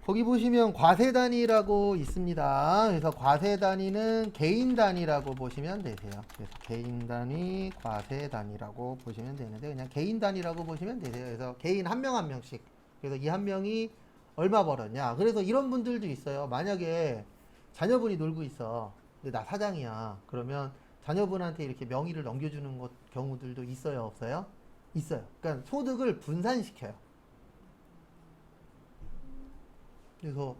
거기 보시면 과세 단위라고 있습니다. 그래서 과세 단위는 개인 단위라고 보시면 되세요. 그래서 개인 단위, 과세 단위라고 보시면 되는데 그냥 개인 단위라고 보시면 되세요. 그래서 개인 한 명 한 명씩. 그래서 이 한 명이 얼마 벌었냐. 그래서 이런 분들도 있어요. 만약에 자녀분이 놀고 있어. 근데 나 사장이야. 그러면 자녀분한테 이렇게 명의를 넘겨주는 경우들도 있어요, 없어요? 있어요. 그러니까 소득을 분산시켜요. 그래서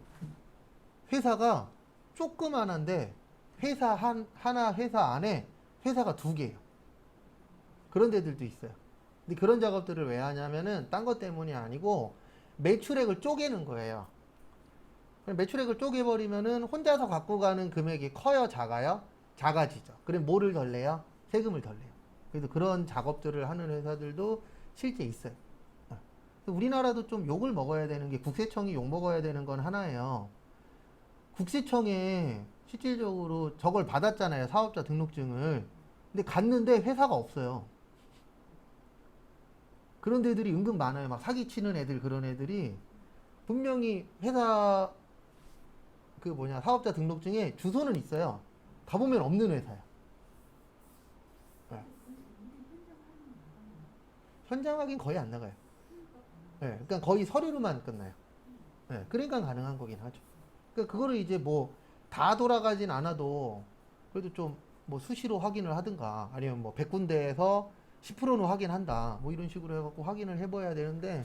회사가 조그만한데 하나 회사 안에 회사가 두 개예요. 그런 데들도 있어요. 근데 그런 작업들을 왜 하냐면은 딴 것 때문이 아니고 매출액을 쪼개는 거예요. 매출액을 쪼개버리면은 혼자서 갖고 가는 금액이 커요, 작아요? 작아지죠. 그럼 뭐를 덜 내요? 세금을 덜 내요. 그래서 그런 작업들을 하는 회사들도 실제 있어요. 우리나라도 좀 욕을 먹어야 되는 게 국세청이 욕 먹어야 되는 건 하나예요. 국세청에 실질적으로 저걸 받았잖아요. 사업자 등록증을. 근데 갔는데 회사가 없어요. 그런 데들이 은근 많아요. 막 사기치는 애들, 그런 애들이 분명히 회사 사업자 등록증에 주소는 있어요. 가보면 없는 회사야. 네. 현장 확인 거의 안 나가요. 네. 그러니까 거의 서류로만 끝나요. 네. 그러니까 가능한 거긴 하죠. 그러니까 그거를 이제 뭐 다 돌아가진 않아도 그래도 좀 뭐 수시로 확인을 하든가 아니면 뭐 100군데에서 10%는 확인한다. 뭐 이런 식으로 해갖고 확인을 해봐야 되는데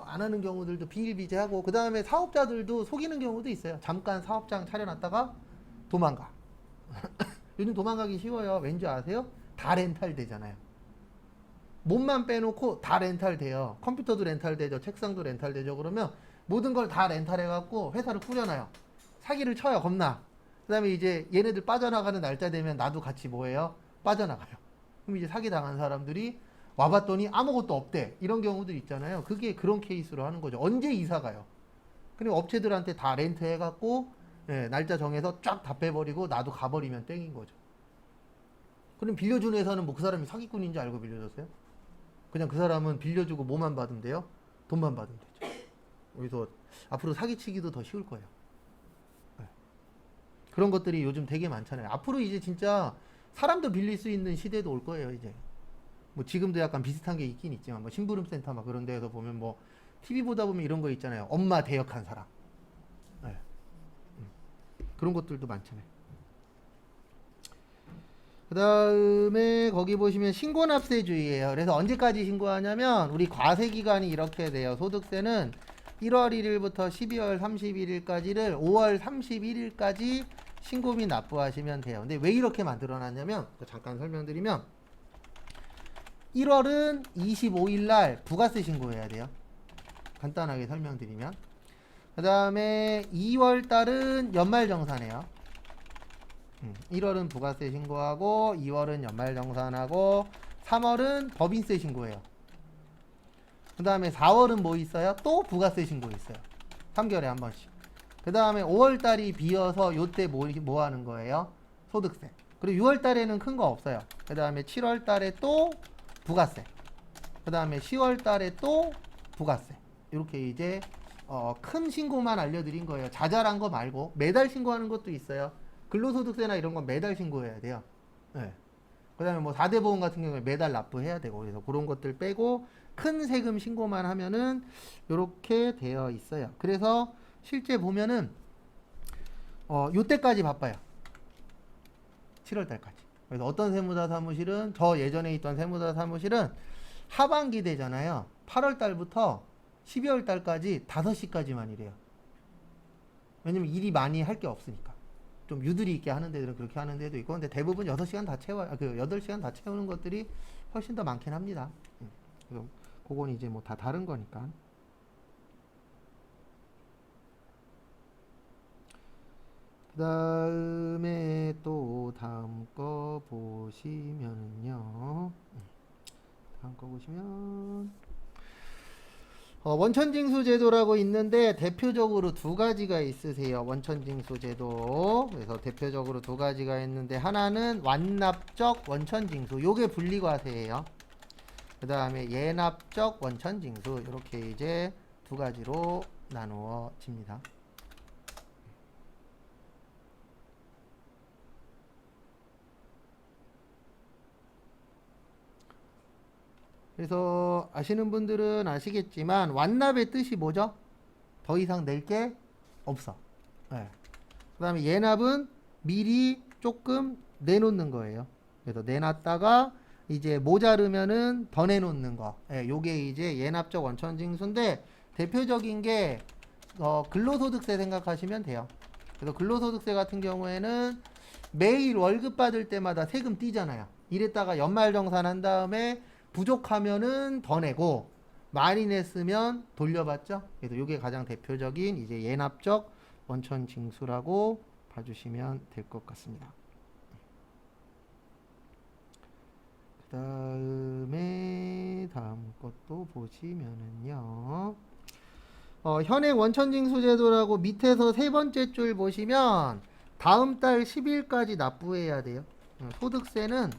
안 하는 경우들도 비일비재하고 그 다음에 사업자들도 속이는 경우도 있어요. 잠깐 사업장 차려놨다가 도망가. 요즘 도망가기 쉬워요. 왠지 아세요? 다 렌탈 되잖아요. 몸만 빼놓고 다 렌탈 돼요. 컴퓨터도 렌탈 되죠. 책상도 렌탈 되죠. 그러면 모든 걸 다 렌탈해갖고 회사를 꾸려놔요. 사기를 쳐요. 겁나. 그 다음에 이제 얘네들 빠져나가는 날짜 되면 나도 같이 뭐해요? 빠져나가요. 그럼 이제 사기 당한 사람들이 와봤더니 아무것도 없대. 이런 경우들 있잖아요. 그게 그런 케이스로 하는 거죠. 언제 이사 가요? 근데 업체들한테 다 렌트 해갖고 날짜 정해서 쫙 다 빼버리고 나도 가버리면 땡인 거죠. 그럼 빌려준 회사는 뭐 그 사람이 사기꾼인지 알고 빌려줬어요? 그냥 그 사람은 빌려주고 뭐만 받으면 돼요? 돈만 받으면 되죠. 그래서 앞으로 사기치기도 더 쉬울 거예요. 네. 그런 것들이 요즘 되게 많잖아요. 앞으로 이제 진짜 사람도 빌릴 수 있는 시대도 올 거예요, 이제. 뭐 지금도 약간 비슷한 게 있긴 있지만 뭐 심부름센터 막 그런 데에서 보면 뭐 TV 보다 보면 이런 거 있잖아요. 엄마 대역한 사람. 네. 그런 것들도 많잖아요. 그 다음에 거기 보시면 신고납세주의예요. 그래서 언제까지 신고하냐면 우리 과세기간이 이렇게 돼요. 소득세는 1월 1일부터 12월 31일까지를 5월 31일까지 신고 및 납부하시면 돼요. 근데 왜 이렇게 만들어놨냐면 잠깐 설명드리면 1월은 25일 날 부가세 신고해야 돼요. 간단하게 설명드리면. 그 다음에 2월 달은 연말정산해요. 1월은 부가세 신고하고 2월은 연말정산하고 3월은 법인세 신고해요. 그 다음에 4월은 뭐 있어요? 또 부가세 신고 있어요. 3개월에 한 번씩. 그 다음에 5월 달이 비어서 요때 뭐 하는 거예요? 소득세. 그리고 6월 달에는 큰 거 없어요. 그 다음에 7월 달에 또 부가세. 그 다음에 10월 달에 또 부가세. 이렇게 이제 큰 신고만 알려드린 거예요. 자잘한 거 말고 매달 신고하는 것도 있어요. 근로소득세나 이런 건 매달 신고해야 돼요. 네. 그 다음에 뭐 4대 보험 같은 경우에 매달 납부해야 되고 그래서 그런 것들 빼고 큰 세금 신고만 하면은 이렇게 되어 있어요. 그래서 실제 보면은 요때까지 바빠요. 7월 달까지. 그래서 어떤 세무사 사무실은 저 예전에 있던 세무사 사무실은 하반기 되잖아요. 8월 달부터 12월 달까지 5시까지만 일해요. 왜냐면 일이 많이 할 게 없으니까. 좀 유들이 있게 하는 데들은 그렇게 하는 데도 있고 근데 대부분 6시간 다 채워요. 8시간 다 채우는 것들이 훨씬 더 많긴 합니다. 그래서 그건 이제 뭐 다 다른 거니까. 그 다음에 또 다음 거 보시면요. 다음 거 보시면 원천징수 제도라고 있는데 대표적으로 두 가지가 있으세요. 원천징수 제도. 그래서 대표적으로 두 가지가 있는데 하나는 완납적 원천징수. 요게 분리과세예요. 그 다음에 예납적 원천징수. 이렇게 이제 두 가지로 나누어집니다. 그래서 아시는 분들은 아시겠지만 완납의 뜻이 뭐죠? 더 이상 낼 게 없어. 네. 그 다음에 예납은 미리 조금 내놓는 거예요. 그래서 내놨다가 이제 모자르면은 더 내놓는 거. 예, 요게 이제 예납적 원천징수인데 대표적인 게 근로소득세 생각하시면 돼요. 그래서 근로소득세 같은 경우에는 매일 월급 받을 때마다 세금 떼잖아요. 이랬다가 연말정산한 다음에 부족하면은 더 내고 많이 냈으면 돌려받죠. 그래서 이게 가장 대표적인 이제 예납적 원천징수라고 봐주시면 될 것 같습니다. 그 다음에 다음 것도 보시면은요. 현행 원천징수 제도라고 밑에서 세 번째 줄 보시면 다음 달 10일까지 납부해야 돼요. 소득세는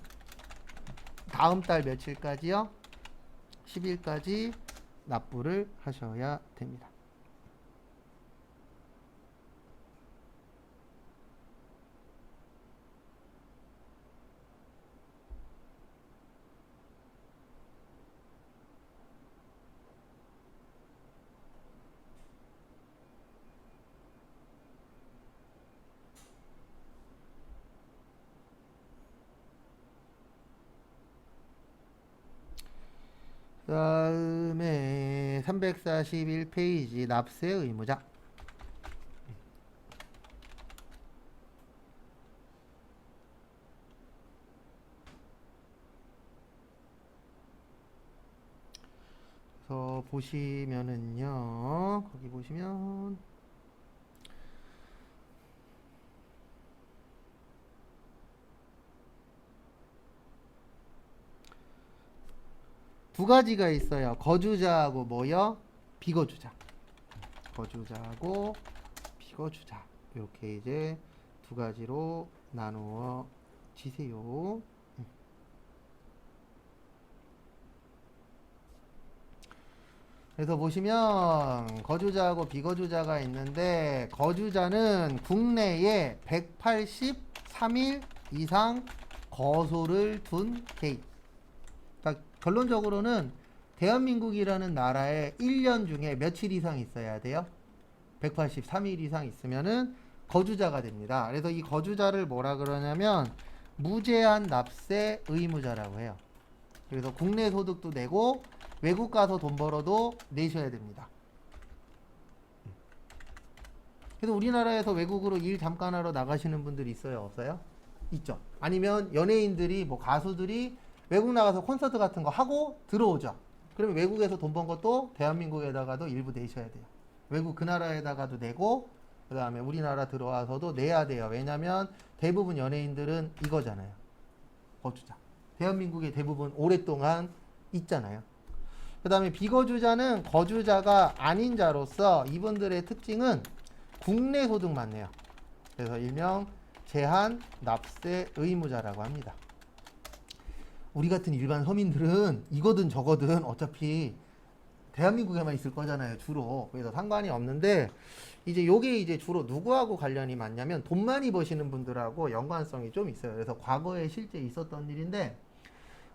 다음 달 며칠까지요? 10일까지 납부를 하셔야 됩니다. 그 다음에 341페이지 납세 의무자. 그래서 보시면은요, 거기 보시면 두 가지가 있어요. 거주자하고 뭐요? 비거주자. 거주자하고 비거주자. 이렇게 이제 두 가지로 나누어 지세요. 그래서 보시면 거주자하고 비거주자가 있는데 거주자는 국내에 183일 이상 거소를 둔 개인. 그러니까 결론적으로는 대한민국이라는 나라에 1년 중에 며칠 이상 있어야 돼요? 183일 이상 있으면은 거주자가 됩니다. 그래서 이 거주자를 뭐라 그러냐면 무제한 납세 의무자라고 해요. 그래서 국내 소득도 내고 외국 가서 돈 벌어도 내셔야 됩니다. 그래서 우리나라에서 외국으로 일 잠깐 하러 나가시는 분들이 있어요? 없어요? 있죠. 아니면 연예인들이 뭐 가수들이 외국 나가서 콘서트 같은 거 하고 들어오죠. 그러면 외국에서 돈 번 것도 대한민국에다가도 일부 내셔야 돼요. 외국 그 나라에다가도 내고 그 다음에 우리나라 들어와서도 내야 돼요. 왜냐면 대부분 연예인들은 이거잖아요. 거주자. 대한민국에 대부분 오랫동안 있잖아요. 그 다음에 비거주자는 거주자가 아닌 자로서 이분들의 특징은 국내 소득만 내요. 그래서 일명 제한 납세 의무자라고 합니다. 우리 같은 일반 서민들은 이거든 저거든 어차피 대한민국에만 있을 거잖아요, 주로. 그래서 상관이 없는데 이제 요게 이제 주로 누구하고 관련이 많냐면 돈 많이 버시는 분들하고 연관성이 좀 있어요. 그래서 과거에 실제 있었던 일인데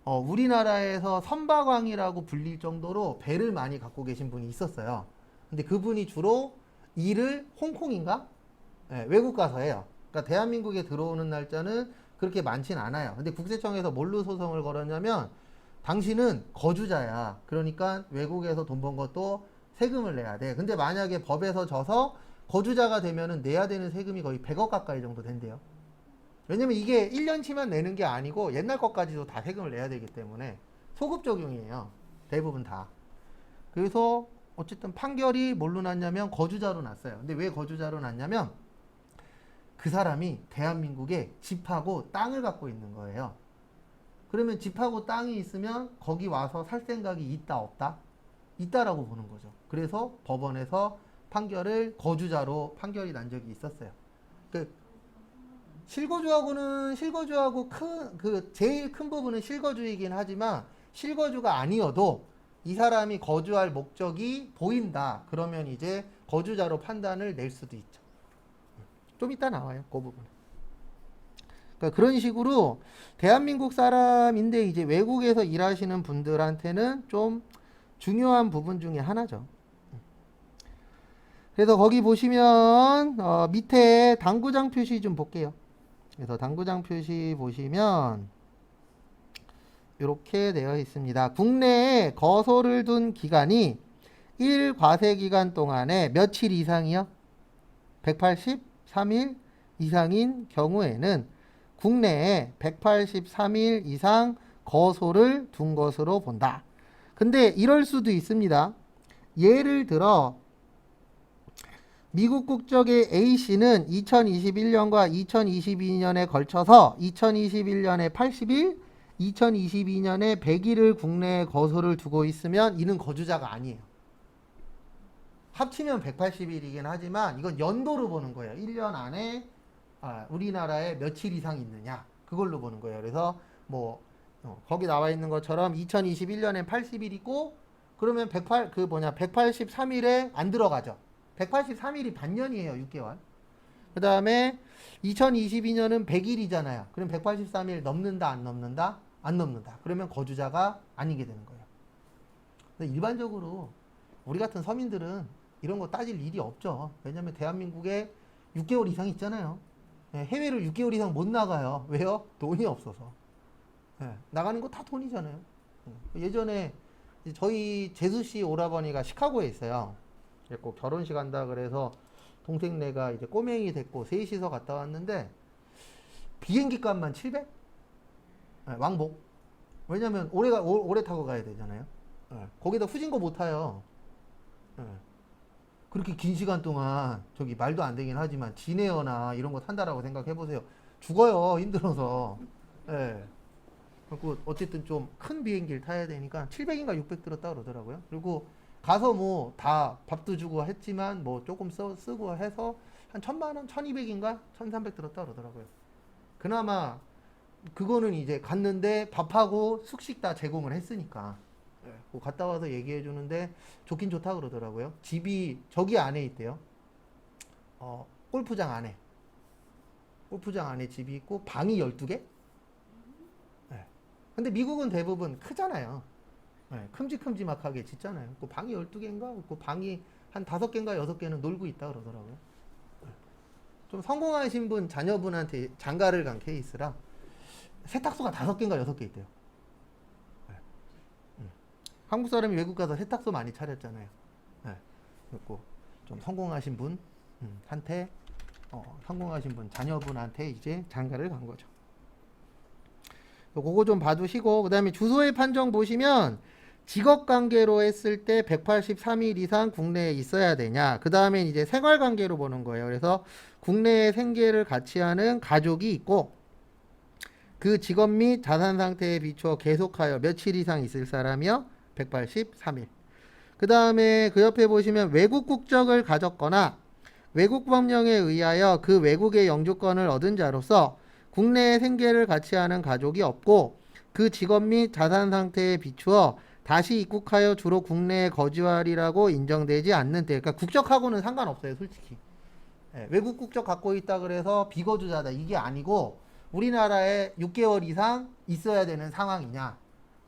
우리나라에서 선박왕이라고 불릴 정도로 배를 많이 갖고 계신 분이 있었어요. 근데 그분이 주로 일을 홍콩인가? 네, 외국 가서 해요. 그러니까 대한민국에 들어오는 날짜는 그렇게 많진 않아요. 근데 국세청에서 뭘로 소송을 걸었냐면 당신은 거주자야. 그러니까 외국에서 돈 번 것도 세금을 내야 돼. 근데 만약에 법에서 져서 거주자가 되면은 내야 되는 세금이 거의 100억 가까이 정도 된대요. 왜냐면 이게 1년치만 내는 게 아니고 옛날 것까지도 다 세금을 내야 되기 때문에 소급 적용이에요. 대부분 다. 그래서 어쨌든 판결이 뭘로 났냐면 거주자로 났어요. 근데 왜 거주자로 났냐면 그 사람이 대한민국에 집하고 땅을 갖고 있는 거예요. 그러면 집하고 땅이 있으면 거기 와서 살 생각이 있다 없다? 있다라고 보는 거죠. 그래서 법원에서 판결을 거주자로 판결이 난 적이 있었어요. 실거주하고 제일 큰 부분은 실거주이긴 하지만 실거주가 아니어도 이 사람이 거주할 목적이 보인다. 그러면 이제 거주자로 판단을 낼 수도 있죠. 좀 이따 나와요. 그 부분. 그러니까 그런 식으로 대한민국 사람인데 이제 외국에서 일하시는 분들한테는 좀 중요한 부분 중에 하나죠. 그래서 거기 보시면 밑에 당구장 표시 좀 볼게요. 그래서 당구장 표시 보시면 이렇게 되어 있습니다. 국내에 거소를 둔 기간이 1과세 기간 동안에 며칠 이상이요? 183일 이상인 경우에는 국내에 183일 이상 거소를 둔 것으로 본다. 근데 이럴 수도 있습니다. 예를 들어 미국 국적의 A씨는 2021년과 2022년에 걸쳐서 2021년에 80일, 2022년에 100일을 국내에 거소를 두고 있으면 이는 거주자가 아니에요. 합치면 180일이긴 하지만 이건 연도로 보는 거예요. 1년 안에 우리나라에 며칠 이상 있느냐 그걸로 보는 거예요. 그래서 뭐 거기 나와 있는 것처럼 2021년엔 80일 있고 그러면 183일에 안 들어가죠. 183일이 반년이에요. 6개월. 그 다음에 2022년은 100일이잖아요. 그럼 183일 넘는다 안 넘는다? 안 넘는다. 그러면 거주자가 아니게 되는 거예요. 근데 일반적으로 우리 같은 서민들은 이런 거 따질 일이 없죠. 왜냐면 대한민국에 6개월 이상 있잖아요. 해외를 6개월 이상 못 나가요. 왜요? 돈이 없어서. 나가는 거 다 돈이잖아요. 예전에 저희 재수씨 오라버니가 시카고에 있어요. 그래서 결혼식 한다 그래서 동생네가 이제 꼬맹이 됐고 셋이서 갔다 왔는데 비행기 값만 700? 왕복. 왜냐면 오래 타고 가야 되잖아요. 거기다 후진거 못 타요. 그렇게 긴 시간 동안 저기 말도 안 되긴 하지만 진에어나 이런 거 탄다라고 생각해 보세요. 죽어요. 힘들어서. 그리고 어쨌든 좀 큰 비행기를 타야 되니까 700인가 600 들었다 그러더라고요. 그리고 가서 뭐 다 밥도 주고 했지만 뭐 조금 쓰고 해서 한 1000만원, 1200인가 1300 들었다 그러더라고요. 그나마 그거는 이제 갔는데 밥하고 숙식 다 제공을 했으니까. 갔다 와서 얘기해 주는데 좋긴 좋다 그러더라고요. 집이 저기 안에 있대요. 골프장 안에. 골프장 안에 집이 있고 방이 12개? 근데 미국은 대부분 크잖아요. 큼직큼직하게 짓잖아요. 그 방이 12개인가? 그 방이 한 5개인가 6개는 놀고 있다 그러더라고요. 좀 성공하신 분 자녀분한테 장가를 간 케이스라 세탁소가 5개인가 6개 있대요. 한국 사람이 외국 가서 세탁소 많이 차렸잖아요. 그리고 좀 성공하신 분한테 성공하신 분 자녀분한테 이제 장가를 간 거죠. 그거 좀 봐두시고, 그 다음에 주소의 판정 보시면 직업관계로 했을 때 183일 이상 국내에 있어야 되냐. 그 다음에 이제 생활관계로 보는 거예요. 그래서 국내에 생계를 같이 하는 가족이 있고 그 직업 및 자산 상태에 비추어 계속하여 며칠 이상 있을 사람이요. 183일. 그 다음에 그 옆에 보시면 외국 국적을 가졌거나 외국 법령에 의하여 그 외국의 영주권을 얻은 자로서 국내에 생계를 같이 하는 가족이 없고 그 직업 및 자산 상태에 비추어 다시 입국하여 주로 국내에 거주하리라고 인정되지 않는 때, 그러니까 국적하고는 상관없어요, 솔직히. 외국 국적 갖고 있다 그래서 비거주자다 이게 아니고 우리나라에 6개월 이상 있어야 되는 상황이냐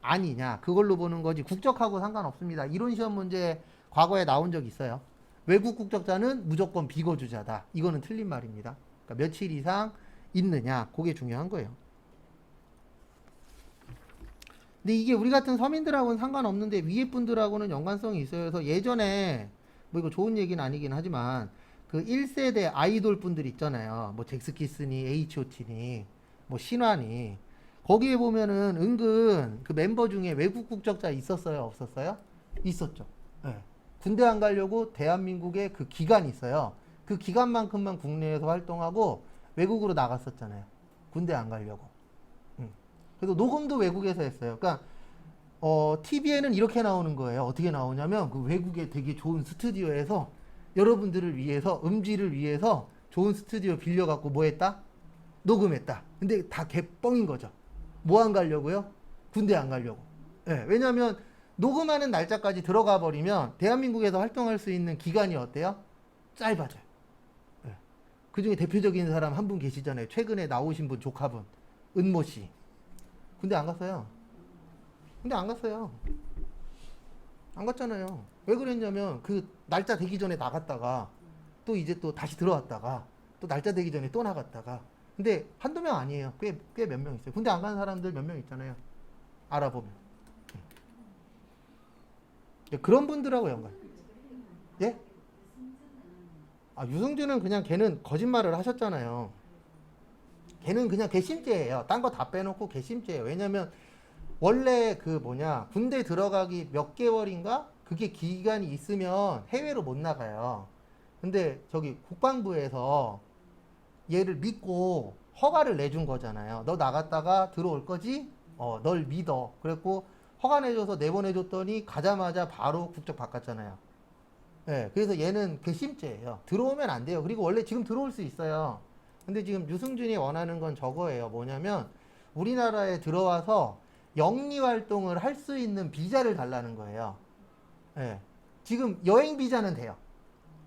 아니냐 그걸로 보는 거지 국적하고 상관없습니다. 이론 시험 문제 과거에 나온 적 있어요. 외국 국적자는 무조건 비거주자다. 이거는 틀린 말입니다. 그러니까 며칠 이상 있느냐 그게 중요한 거예요. 근데 이게 우리 같은 서민들하고는 상관없는데 위에 분들하고는 연관성이 있어요. 그래서 예전에 뭐 이거 좋은 얘기는 아니긴 하지만 그 1세대 아이돌 분들 있잖아요. 뭐 잭스키스니 H.O.T니 뭐 신화니 거기에 보면은 은근 그 멤버 중에 외국 국적자 있었어요? 없었어요? 있었죠. 군대 안 가려고 대한민국에 그 기간이 있어요. 그 기간만큼만 국내에서 활동하고 외국으로 나갔었잖아요. 군대 안 가려고. 그래서 녹음도 외국에서 했어요. 그러니까 TV에는 이렇게 나오는 거예요. 어떻게 나오냐면 그 외국에 되게 좋은 스튜디오에서 여러분들을 위해서 음질을 위해서 좋은 스튜디오 빌려갖고 뭐 했다? 녹음했다. 근데 다 개뻥인 거죠. 뭐 안 가려고요? 군대 안 가려고. 왜냐하면 녹음하는 날짜까지 들어가 버리면 대한민국에서 활동할 수 있는 기간이 어때요? 짧아져요. 예. 그 중에 대표적인 사람 한 분 계시잖아요. 최근에 나오신 분, 조카분. 은모 씨. 근데 안 갔어요. 근데 안 갔어요. 안 갔잖아요. 왜 그랬냐면 그 날짜 되기 전에 나갔다가 또 이제 또 다시 들어왔다가 또 날짜 되기 전에 또 나갔다가. 근데 한두 명 아니에요. 꽤 몇 명 있어요. 근데 안 가는 사람들 몇 명 있잖아요. 알아보면. 그런 분들하고 연관. 예? 아, 유승준은 그냥 걔는 거짓말을 하셨잖아요. 걔는 그냥 괘씸죄예요. 딴 거 다 빼놓고 괘씸죄예요. 왜냐면 원래 그 뭐냐 군대 들어가기 몇 개월인가 그게 기간이 있으면 해외로 못 나가요. 근데 저기 국방부에서 얘를 믿고 허가를 내준 거잖아요. 너 나갔다가 들어올 거지? 널 믿어. 그랬고 허가 내줘서 내보내줬더니 가자마자 바로 국적 바꿨잖아요. 네, 그래서 얘는 괘씸죄예요. 들어오면 안 돼요. 그리고 원래 지금 들어올 수 있어요. 근데 지금 유승준이 원하는 건 저거예요. 뭐냐면 우리나라에 들어와서 영리 활동을 할 수 있는 비자를 달라는 거예요. 네, 지금 여행 비자는 돼요.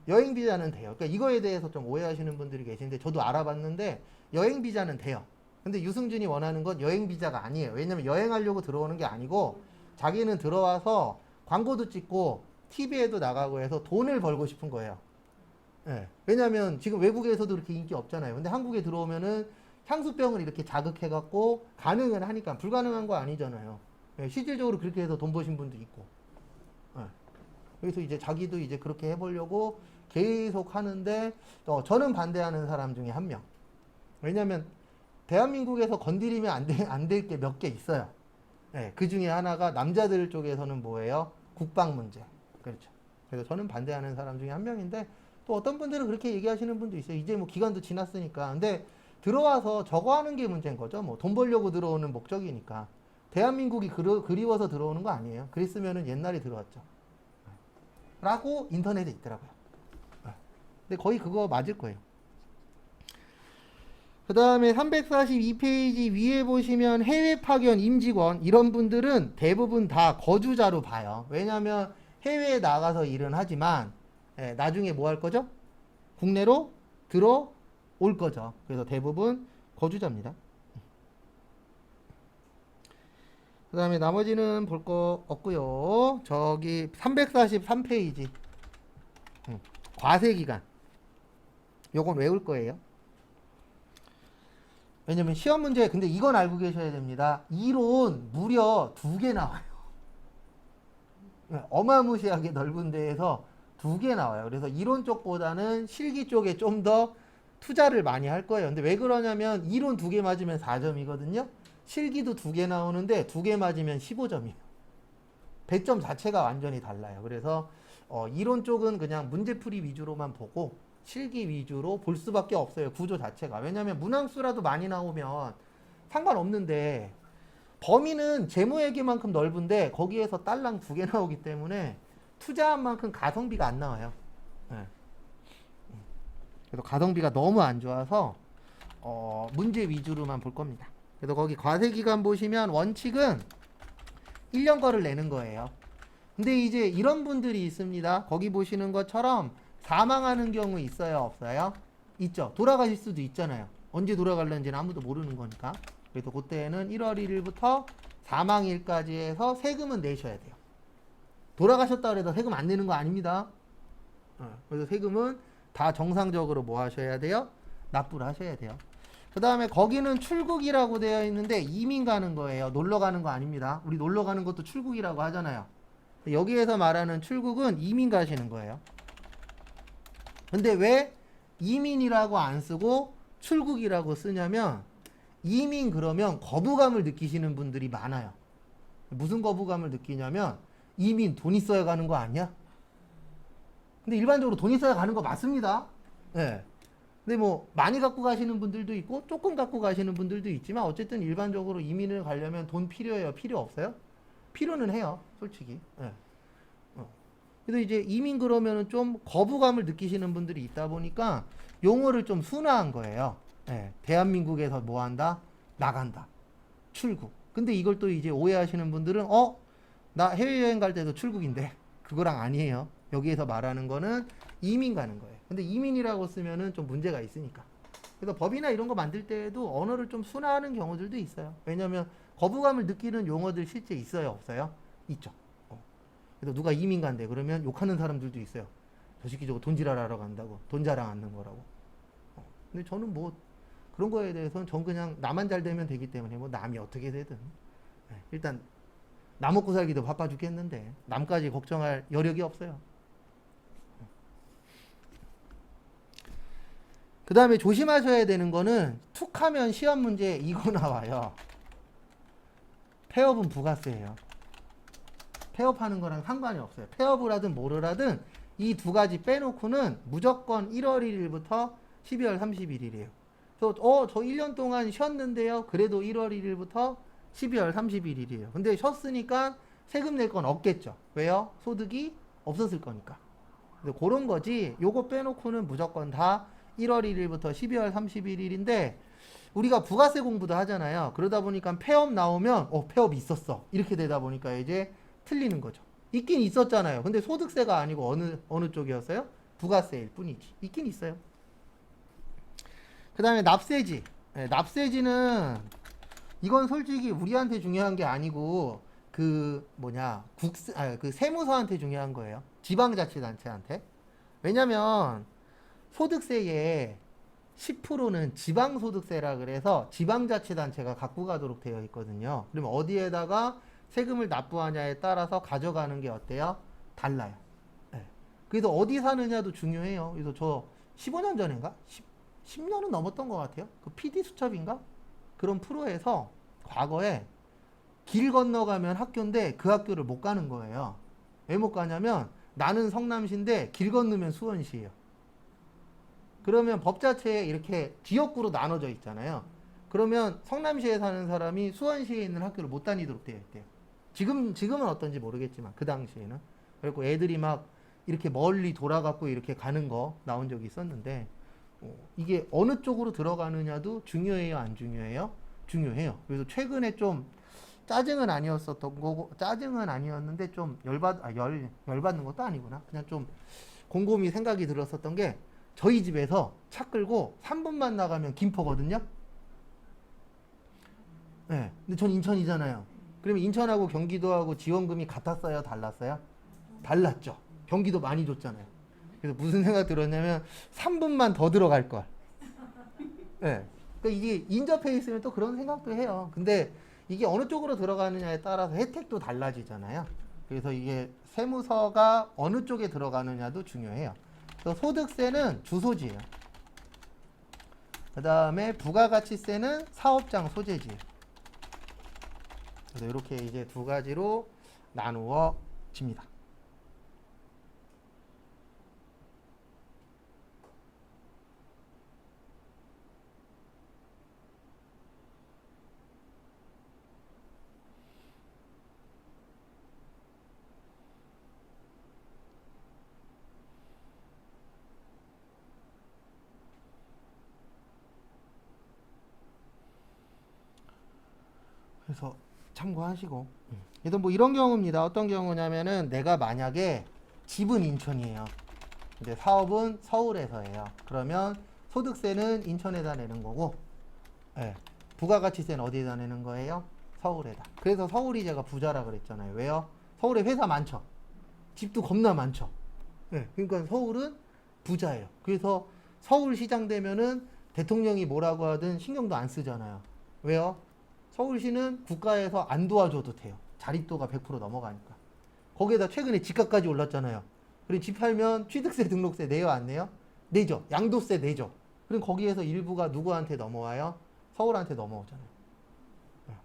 여행 비자는 돼요. 그러니까 이거에 대해서 좀 오해하시는 분들이 계신데 저도 알아봤는데 여행 비자는 돼요. 근데 유승준이 원하는 건 여행 비자가 아니에요. 왜냐면 여행하려고 들어오는 게 아니고 자기는 들어와서 광고도 찍고 TV에도 나가고 해서 돈을 벌고 싶은 거예요. 예. 왜냐면 지금 외국에서도 그렇게 인기 없잖아요. 근데 한국에 들어오면은 향수병을 이렇게 자극해갖고 가능은 하니까 불가능한 거 아니잖아요. 예. 실질적으로 그렇게 해서 돈 버신 분도 있고. 예. 그래서 이제 자기도 이제 그렇게 해보려고 계속 하는데 저는 반대하는 사람 중에 한 명. 왜냐면 대한민국에서 건드리면 안 될 게 몇 개 있어요. 예. 그 중에 하나가 남자들 쪽에서는 뭐예요? 국방 문제. 그렇죠. 그래서 저는 반대하는 사람 중에 한 명인데 또 어떤 분들은 그렇게 얘기하시는 분도 있어요. 이제 뭐 기간도 지났으니까. 근데 들어와서 저거 하는 게 문제인 거죠. 뭐 돈 벌려고 들어오는 목적이니까. 대한민국이 그리워서 들어오는 거 아니에요. 그랬으면은 옛날에 들어왔죠. 라고 인터넷에 있더라고요. 근데 거의 그거 맞을 거예요. 그 다음에 342페이지 위에 보시면 해외 파견 임직원 이런 분들은 대부분 다 거주자로 봐요. 왜냐하면 해외에 나가서 일은 하지만 나중에 뭐 할 거죠? 국내로 들어올 거죠. 그래서 대부분 거주자입니다. 그 다음에 나머지는 볼 거 없고요. 저기 343페이지 과세기간 요건 외울 거예요. 왜냐면 시험 문제 근데 이건 알고 계셔야 됩니다. 이론 무려 2개 나와요. 어마무시하게 넓은 데에서 2개 나와요. 그래서 이론 쪽보다는 실기 쪽에 좀 더 투자를 많이 할 거예요. 근데 왜 그러냐면 이론 2개 맞으면 4점이거든요. 실기도 2개 나오는데 2개 맞으면 15점이에요. 배점 자체가 완전히 달라요. 그래서 이론 쪽은 그냥 문제풀이 위주로만 보고 실기 위주로 볼 수밖에 없어요. 구조 자체가. 왜냐하면 문항수라도 많이 나오면 상관없는데 범위는 재무회계만큼 넓은데 거기에서 딸랑 2개 나오기 때문에 투자한 만큼 가성비가 안 나와요. 네. 그래서 가성비가 너무 안 좋아서 문제 위주로만 볼 겁니다. 그래서 거기 과세기간 보시면 원칙은 1년 거를 내는 거예요. 근데 이제 이런 분들이 있습니다. 거기 보시는 것처럼 사망하는 경우 있어요? 없어요? 있죠. 돌아가실 수도 있잖아요. 언제 돌아갈는지는 아무도 모르는 거니까. 그래서 그때는 1월 1일부터 사망일까지 해서 세금은 내셔야 돼요. 돌아가셨다 해서 세금 안 내는 거 아닙니다. 그래서 세금은 다 정상적으로 뭐 하셔야 돼요? 납부를 하셔야 돼요. 그 다음에 거기는 출국이라고 되어 있는데 이민 가는 거예요. 놀러 가는 거 아닙니다. 우리 놀러 가는 것도 출국이라고 하잖아요. 여기에서 말하는 출국은 이민 가시는 거예요. 근데 왜 이민이라고 안 쓰고 출국이라고 쓰냐면 이민 그러면 거부감을 느끼시는 분들이 많아요. 무슨 거부감을 느끼냐면 이민 돈 있어야 가는 거 아니야? 근데 일반적으로 돈 있어야 가는 거 맞습니다. 네. 근데 뭐 많이 갖고 가시는 분들도 있고 조금 갖고 가시는 분들도 있지만 어쨌든 일반적으로 이민을 가려면 돈 필요해요? 필요 없어요? 필요는 해요. 솔직히. 네. 그래서 이제 이민 그러면은 좀 거부감을 느끼시는 분들이 있다 보니까 용어를 좀 순화한 거예요. 네. 대한민국에서 뭐 한다? 나간다. 출국. 근데 이걸 또 이제 오해하시는 분들은 나 해외여행 갈 때도 출국인데 그거랑 아니에요. 여기에서 말하는 거는 이민 가는 거예요. 근데 이민이라고 쓰면은 좀 문제가 있으니까. 그래서 법이나 이런 거 만들 때에도 언어를 좀 순화하는 경우들도 있어요. 왜냐면 거부감을 느끼는 용어들 실제 있어요, 없어요? 있죠. 그래서 누가 이민 간대 그러면 욕하는 사람들도 있어요. 저 새끼 저거 돈지랄하러 간다고, 돈 자랑하는 거라고. 근데 저는 뭐 그런 거에 대해서는 전 그냥 나만 잘 되면 되기 때문에 뭐 남이 어떻게 되든 일단 나 먹고 살기도 바빠 죽겠는데 남까지 걱정할 여력이 없어요. 그 다음에 조심하셔야 되는 거는 툭 하면 시험 문제 이거 나와요. 폐업은 부가세예요. 폐업하는 거랑 상관이 없어요. 폐업을 하든 뭐를 하든 이 두 가지 빼놓고는 무조건 1월 1일부터 12월 31일이에요. 저 1년 동안 쉬었는데요. 그래도 1월 1일부터 12월 31일이에요. 근데 쉬었으니까 세금 낼 건 없겠죠. 왜요? 소득이 없었을 거니까. 근데 그런 거지. 요거 빼놓고는 무조건 다 1월 1일부터 12월 31일인데 우리가 부가세 공부도 하잖아요. 그러다 보니까 폐업 나오면 폐업 있었어. 이렇게 되다 보니까 이제 틀리는 거죠. 있긴 있었잖아요. 근데 소득세가 아니고 어느 쪽이었어요? 부가세일 뿐이지. 있긴 있어요. 그 다음에 납세지. 납세지는 이건 솔직히 우리한테 중요한 게 아니고 그 세무서한테 중요한 거예요. 지방자치단체한테. 왜냐면 소득세의 10%는 지방소득세라 그래서 지방자치단체가 갖고 가도록 되어 있거든요. 그러면 어디에다가 세금을 납부하냐에 따라서 가져가는 게 어때요? 달라요. 네. 그래서 어디 사느냐도 중요해요. 그래서 저 15년 전인가? 10년은 넘었던 것 같아요. 그 PD수첩인가? 그런 프로에서 과거에 길 건너가면 학교인데 그 학교를 못 가는 거예요. 왜 못 가냐면 나는 성남시인데 길 건너면 수원시예요. 그러면 법 자체에 이렇게 지역구로 나눠져 있잖아요. 그러면 성남시에 사는 사람이 수원시에 있는 학교를 못 다니도록 되어 있대요. 지금은 어떤지 모르겠지만 그 당시에는. 그리고 애들이 막 이렇게 멀리 돌아가고 이렇게 가는 거 나온 적이 있었는데 이게 어느 쪽으로 들어가느냐도 중요해요, 안 중요해요? 중요해요. 그래서 최근에 좀 짜증은 아니었었던 거고 짜증은 아니었는데 좀 열받는 것도 아니구나. 그냥 좀 곰곰이 생각이 들었었던 게 저희 집에서 차 끌고 3분만 나가면 김포거든요. 네. 근데 전 인천이잖아요. 그러면 인천하고 경기도하고 지원금이 같았어요? 달랐어요? 달랐죠. 경기도 많이 줬잖아요. 그래서 무슨 생각 들었냐면 3분만 더 들어갈 걸. 네. 그러니까 이게 인접해 있으면 또 그런 생각도 해요. 근데 이게 어느 쪽으로 들어가느냐에 따라서 혜택도 달라지잖아요. 그래서 이게 세무서가 어느 쪽에 들어가느냐도 중요해요. 그래서 소득세는 주소지예요. 그 다음에 부가가치세는 사업장 소재지예요. 그래서 이렇게 이제 두 가지로 나누어집니다. 그래서 참고하시고. 그래서 뭐 이런 경우입니다. 어떤 경우냐면은 내가 만약에 집은 인천이에요. 근데 사업은 서울에서 해요. 그러면 소득세는 인천에다 내는 거고, 예, 부가가치세는 어디에다 내는 거예요? 서울에다. 그래서 서울이 제가 부자라 그랬잖아요. 왜요? 서울에 회사 많죠. 집도 겁나 많죠. 예, 그러니까 서울은 부자예요. 그래서 서울시장 되면은 대통령이 뭐라고 하든 신경도 안 쓰잖아요. 왜요? 서울시는 국가에서 안 도와줘도 돼요. 자립도가 100% 넘어가니까. 거기에다 최근에 집값까지 올랐잖아요. 그리고 집 팔면 취득세, 등록세 내요, 안 내요? 내죠. 양도세 내죠. 그럼 거기에서 일부가 누구한테 넘어와요? 서울한테 넘어오잖아요.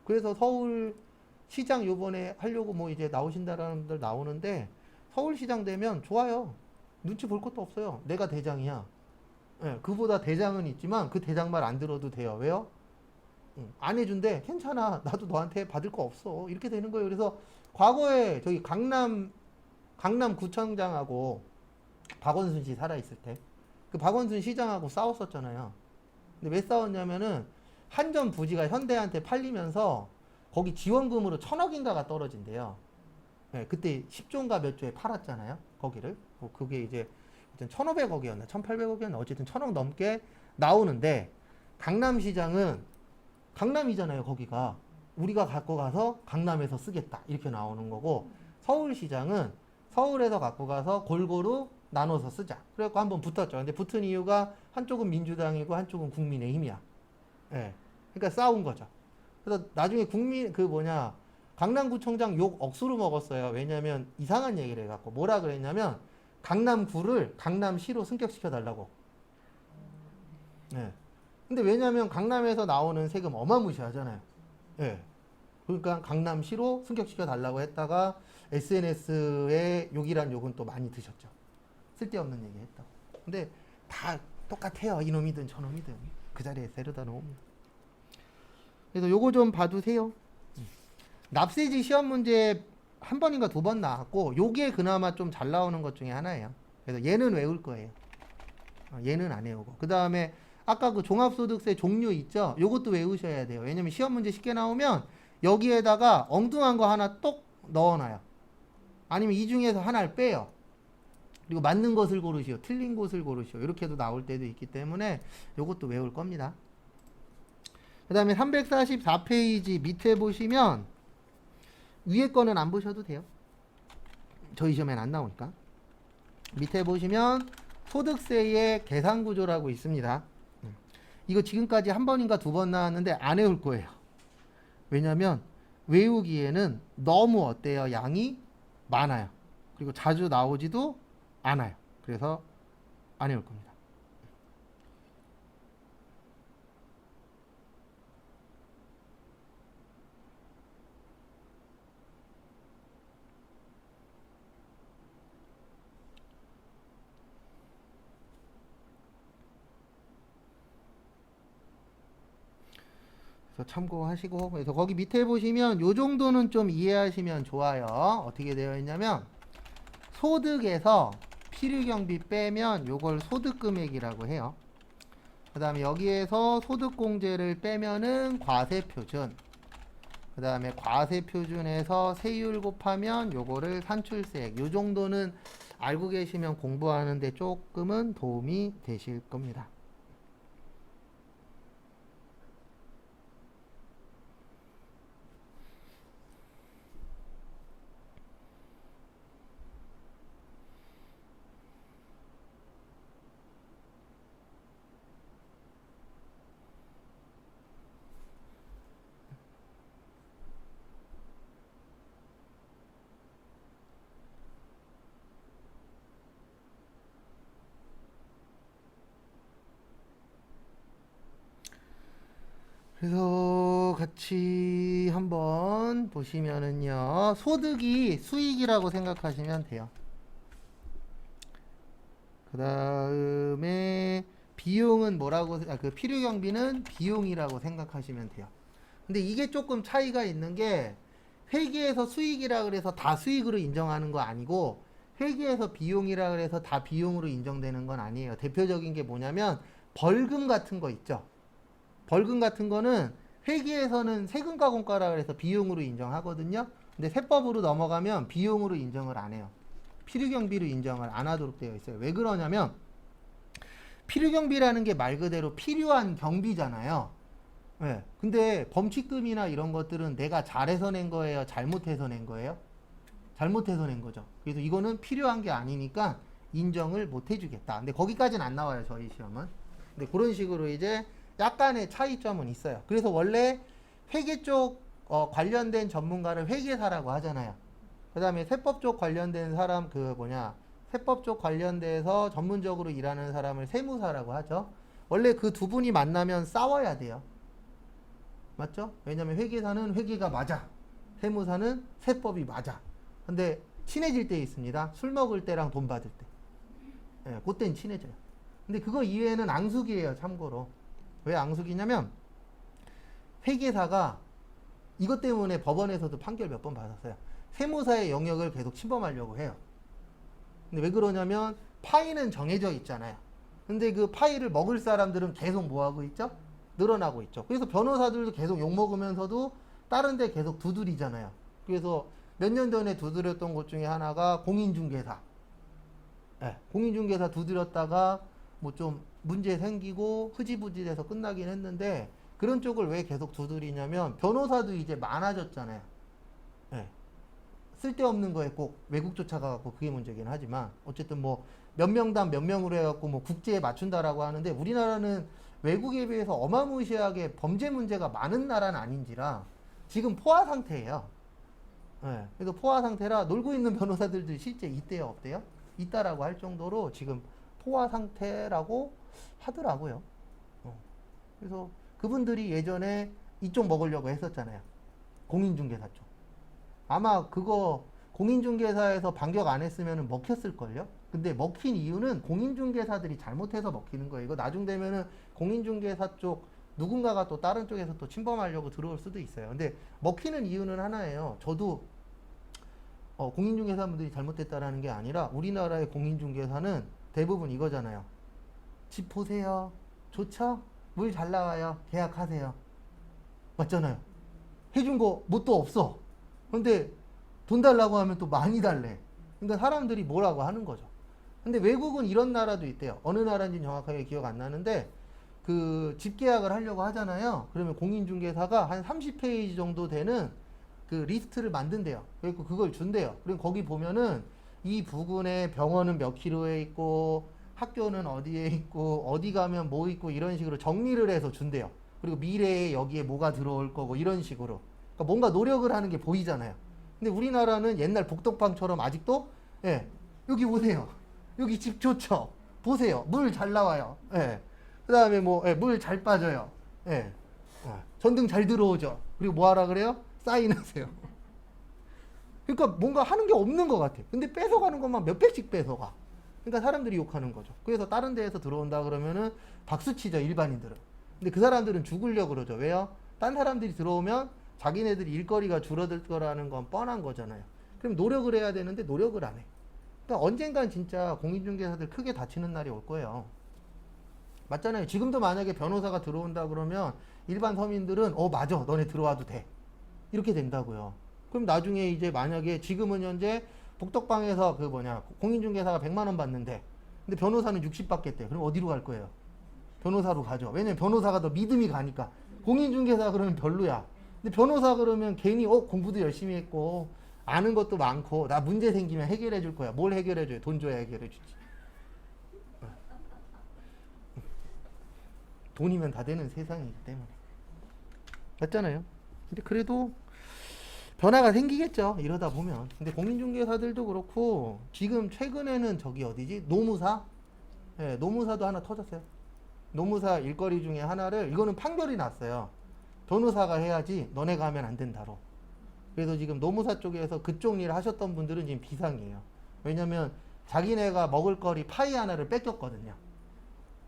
그래서 서울시장 요번에 하려고 뭐 이제 나오신다라는 분들 나오는데 서울시장 되면 좋아요. 눈치 볼 것도 없어요. 내가 대장이야. 예, 그보다 대장은 있지만 그 대장 말 안 들어도 돼요. 왜요? 안 해준대. 괜찮아. 나도 너한테 받을 거 없어. 이렇게 되는 거예요. 그래서 과거에 저기 강남구청장하고 박원순 씨 살아있을 때 그 박원순 시장하고 싸웠었잖아요. 근데 왜 싸웠냐면은 한전 부지가 현대한테 팔리면서 거기 지원금으로 1,000억인가가 떨어진대요. 예, 그때 10조인가 몇 조에 팔았잖아요. 거기를. 그게 이제 1,500억이었나 1,800억이었나 어쨌든 1,000억 넘게 나오는데 강남시장은 강남이잖아요. 거기가. 우리가 갖고 가서 강남에서 쓰겠다. 이렇게 나오는 거고 서울시장은 서울에서 갖고 가서 골고루 나눠서 쓰자. 그래갖고 한번 붙었죠. 근데 붙은 이유가 한쪽은 민주당이고 한쪽은 국민의힘이야. 예. 그러니까 싸운 거죠. 그래서 나중에 강남구청장 욕 억수로 먹었어요. 왜냐면 이상한 얘기를 해갖고 뭐라 그랬냐면 강남구를 강남시로 승격시켜 달라고. 예. 근데 왜냐면 강남에서 나오는 세금 어마무시하잖아요. 예. 그러니까 강남시로 승격시켜 달라고 했다가 SNS에 욕이란 욕은 또 많이 드셨죠. 쓸데없는 얘기 했다고. 근데 다 똑같아요. 이놈이든 저놈이든 그 자리에 데려다 놓습니다. 그래서 요거 좀 봐두세요. 납세지 시험 문제 한 번인가 두 번 나왔고 요게 그나마 좀 잘 나오는 것 중에 하나예요. 그래서 얘는 외울 거예요. 얘는 안 외우고. 그 다음에 아까 그 종합소득세 종류 있죠? 요것도 외우셔야 돼요. 왜냐면 시험 문제 쉽게 나오면 여기에다가 엉뚱한 거 하나 똑 넣어놔요. 아니면 이 중에서 하나를 빼요. 그리고 맞는 것을 고르시오. 틀린 것을 고르시오. 이렇게도 나올 때도 있기 때문에 요것도 외울 겁니다. 그 다음에 344페이지 밑에 보시면 위에 거는 안 보셔도 돼요. 저희 시험엔 안 나오니까. 밑에 보시면 소득세의 계산구조라고 있습니다. 이거 지금까지 한 번인가 두 번 나왔는데 안 외울 거예요. 왜냐면 외우기에는 너무 어때요? 양이 많아요. 그리고 자주 나오지도 않아요. 그래서 안 외울 겁니다. 그래서 참고하시고, 그래서 거기 밑에 보시면 요 정도는 좀 이해하시면 좋아요. 어떻게 되어 있냐면 소득에서 필요경비 빼면 요걸 소득금액이라고 해요. 그 다음에 여기에서 소득공제를 빼면은 과세표준. 그 다음에 과세표준에서 세율 곱하면 요거를 산출세액. 요 정도는 알고 계시면 공부하는데 조금은 도움이 되실 겁니다. 그래서 같이 한번 보시면은요. 소득이 수익이라고 생각하시면 돼요. 그 다음에 비용은 그 필요경비는 비용이라고 생각하시면 돼요. 근데 이게 조금 차이가 있는 게 회계에서 수익이라 그래서 다 수익으로 인정하는 거 아니고 회계에서 비용이라 그래서 다 비용으로 인정되는 건 아니에요. 대표적인 게 뭐냐면 벌금 같은 거 있죠. 벌금 같은 거는 회계에서는 세금가공가라 그래서 비용으로 인정하거든요. 근데 세법으로 넘어가면 비용으로 인정을 안 해요. 필요경비로 인정을 안 하도록 되어 있어요. 왜 그러냐면 필요경비라는 게 말 그대로 필요한 경비잖아요. 네. 근데 범칙금이나 이런 것들은 내가 잘해서 낸 거예요? 잘못해서 낸 거예요? 잘못해서 낸 거죠. 그래서 이거는 필요한 게 아니니까 인정을 못 해주겠다. 근데 거기까지는 안 나와요. 저희 시험은. 근데 그런 식으로 이제 약간의 차이점은 있어요. 그래서 원래 회계 쪽 관련된 전문가를 회계사라고 하잖아요. 그 다음에 세법 쪽 관련된 사람 세법 쪽 관련돼서 전문적으로 일하는 사람을 세무사라고 하죠. 원래 그 두 분이 만나면 싸워야 돼요. 맞죠? 왜냐면 회계사는 회계가 맞아. 세무사는 세법이 맞아. 근데 친해질 때 있습니다. 술 먹을 때랑 돈 받을 때. 예, 그때는 친해져요. 근데 그거 이외에는 앙숙이에요. 참고로. 왜 앙숙이냐면 회계사가 이것 때문에 법원에서도 판결 몇 번 받았어요. 세무사의 영역을 계속 침범하려고 해요. 근데 왜 그러냐면 파이는 정해져 있잖아요. 근데 그 파이를 먹을 사람들은 계속 뭐하고 있죠? 늘어나고 있죠. 그래서 변호사들도 계속 욕먹으면서도 다른 데 계속 두드리잖아요. 그래서 몇 년 전에 두드렸던 것 중에 하나가 공인중개사. 예, 공인중개사 두드렸다가 뭐 좀 문제 생기고 흐지부지 돼서 끝나긴 했는데 그런 쪽을 왜 계속 두드리냐면 변호사도 이제 많아졌잖아요. 예, 쓸데없는 거에 꼭 외국 쫓아가갖고 그게 문제긴 하지만 어쨌든 뭐 몇 명당 몇 명으로 해갖고 뭐 국제에 맞춘다라고 하는데 우리나라는 외국에 비해서 어마무시하게 범죄 문제가 많은 나라는 아닌지라 지금 포화 상태예요. 예, 그래서 포화 상태라 놀고 있는 변호사들도 실제 있대요, 없대요? 있다라고 할 정도로 지금 포화 상태라고 하더라고요. 그래서 그분들이 예전에 이쪽 먹으려고 했었잖아요. 공인중개사 쪽. 아마 그거 공인중개사에서 반격 안 했으면 먹혔을걸요? 근데 먹힌 이유는 공인중개사들이 잘못해서 먹히는 거예요. 이거 나중 되면은 공인중개사 쪽 누군가가 또 다른 쪽에서 또 침범하려고 들어올 수도 있어요. 근데 먹히는 이유는 하나예요. 저도 공인중개사분들이 잘못됐다라는 게 아니라 우리나라의 공인중개사는 대부분 이거잖아요. 집 보세요. 좋죠? 물 잘 나와요. 계약하세요. 맞잖아요. 해준 거 뭣도 없어. 근데 돈 달라고 하면 또 많이 달래. 그러니까 사람들이 뭐라고 하는 거죠. 근데 외국은 이런 나라도 있대요. 어느 나라인지 정확하게 기억 안 나는데 그 집 계약을 하려고 하잖아요. 그러면 공인중개사가 한 30페이지 정도 되는 그 리스트를 만든대요. 그리고 그걸 준대요. 그리고 거기 보면은 이 부근에 병원은 몇 킬로에 있고 학교는 어디에 있고 어디 가면 뭐 있고 이런 식으로 정리를 해서 준대요. 그리고 미래에 여기에 뭐가 들어올 거고 이런 식으로. 그러니까 뭔가 노력을 하는 게 보이잖아요. 근데 우리나라는 옛날 복덕방처럼 아직도 예, 여기 오세요. 여기 집 좋죠. 보세요. 물 잘 나와요. 예. 그다음에 뭐 물 잘 빠져요. 예. 전등 잘 들어오죠. 그리고 뭐 하라 그래요? 사인하세요. 그러니까 뭔가 하는 게 없는 것 같아. 근데 뺏어가는 것만 몇백씩 뺏어가. 그러니까 사람들이 욕하는 거죠. 그래서 다른 데에서 들어온다 그러면은 박수치죠, 일반인들은. 근데 그 사람들은 죽으려고 그러죠. 왜요? 딴 사람들이 들어오면 자기네들이 일거리가 줄어들 거라는 건 뻔한 거잖아요. 그럼 노력을 해야 되는데 노력을 안 해. 그러니까 언젠간 진짜 공인중개사들 크게 다치는 날이 올 거예요. 맞잖아요. 지금도 만약에 변호사가 들어온다 그러면 일반 서민들은 맞아, 너네 들어와도 돼. 이렇게 된다고요. 그럼 나중에 이제 만약에 지금은 현재 복덕방에서 그 공인중개사가 100만 원 받는데 근데 변호사는 60 받겠대. 그럼 어디로 갈 거예요? 변호사로 가죠. 왜냐면 변호사가 더 믿음이 가니까. 공인중개사 그러면 별로야. 근데 변호사 그러면 괜히 공부도 열심히 했고 아는 것도 많고 나 문제 생기면 해결해 줄 거야. 뭘 해결해 줘요? 돈 줘야 해결해 주지. 돈이면 다 되는 세상이기 때문에. 맞잖아요. 근데 그래도 변화가 생기겠죠. 이러다 보면. 근데 공인중개사들도 그렇고 지금 최근에는 저기 어디지? 노무사? 네, 노무사도 하나 터졌어요. 노무사 일거리 중에 하나를 이거는 판결이 났어요. 변호사가 해야지 너네가 하면 안 된다로. 그래서 지금 노무사 쪽에서 그쪽 일을 하셨던 분들은 지금 비상이에요. 왜냐면 자기네가 먹을 거리 파이 하나를 뺏겼거든요.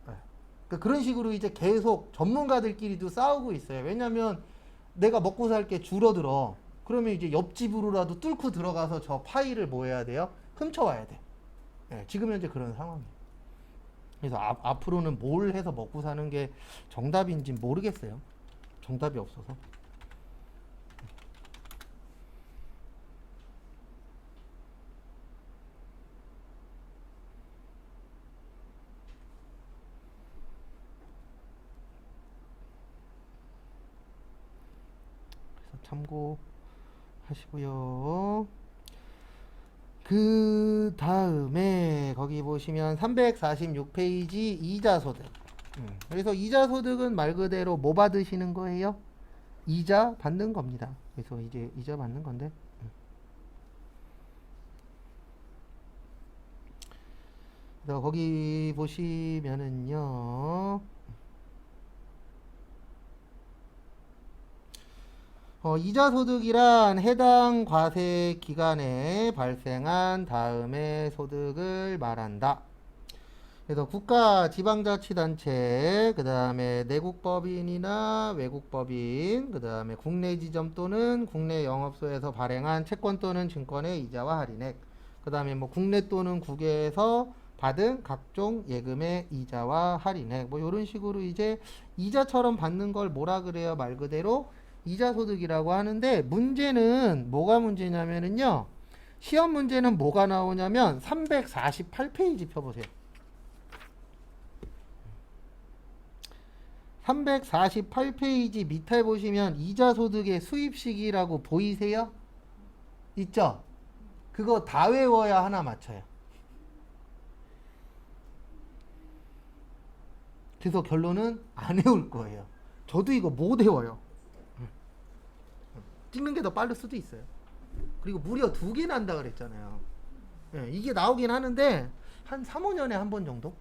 네. 그런 식으로 이제 계속 전문가들끼리도 싸우고 있어요. 왜냐면 내가 먹고 살 게 줄어들어. 그러면 이제 옆집으로라도 뚫고 들어가서 저 파이를 뭐 해야 돼요? 훔쳐와야 돼. 네, 지금 현재 그런 상황이에요. 그래서 앞으로는 뭘 해서 먹고 사는 게 정답인지 모르겠어요. 정답이 없어서. 그래서 참고하시고요. 그 다음에 거기 보시면 346페이지 이자소득. 그래서 이자소득은 말 그대로 뭐 받으시는 거예요? 이자 받는 겁니다. 그래서 이제 이자 받는 건데. 그래서 거기 보시면은요. 이자소득이란 해당 과세 기간에 발생한 다음의 소득을 말한다. 그래서 국가, 지방자치단체, 그 다음에 내국법인이나 외국법인, 그 다음에 국내 지점 또는 국내 영업소에서 발행한 채권 또는 증권의 이자와 할인액, 그 다음에 뭐 국내 또는 국외에서 받은 각종 예금의 이자와 할인액, 뭐 이런 식으로 이제 이자처럼 받는 걸 뭐라 그래요? 말 그대로 이자 소득이라고 하는데 문제는 뭐가 문제냐면은요. 시험 문제는 뭐가 나오냐면 348페이지 펴보세요. 348페이지 밑에 보시면 이자 소득의 수입 시기라고 보이세요? 있죠? 그거 다 외워야 하나 맞춰요. 그래서 결론은 안 외울 거예요. 저도 이거 못 외워요. 찍는 게 더 빠를 수도 있어요. 그리고 무려 2개 난다 그랬잖아요. 예, 이게 나오긴 하는데 한 3, 5년에 한 번 정도?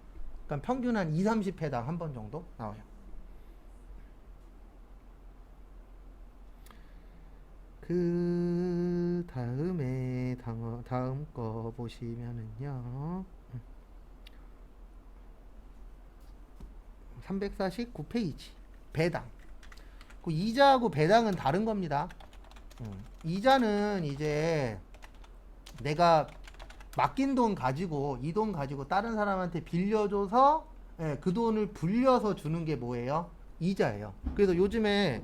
그러니까 평균 한 2, 30회당 한 번 정도 나와요. 그 다음에 다음 거 보시면은요. 349페이지 배당. 그 이자하고 배당은 다른 겁니다. 이자는 이제 내가 맡긴 돈 가지고 이 돈 가지고 다른 사람한테 빌려줘서 예, 그 돈을 불려서 주는 게 뭐예요? 이자예요. 그래서 요즘에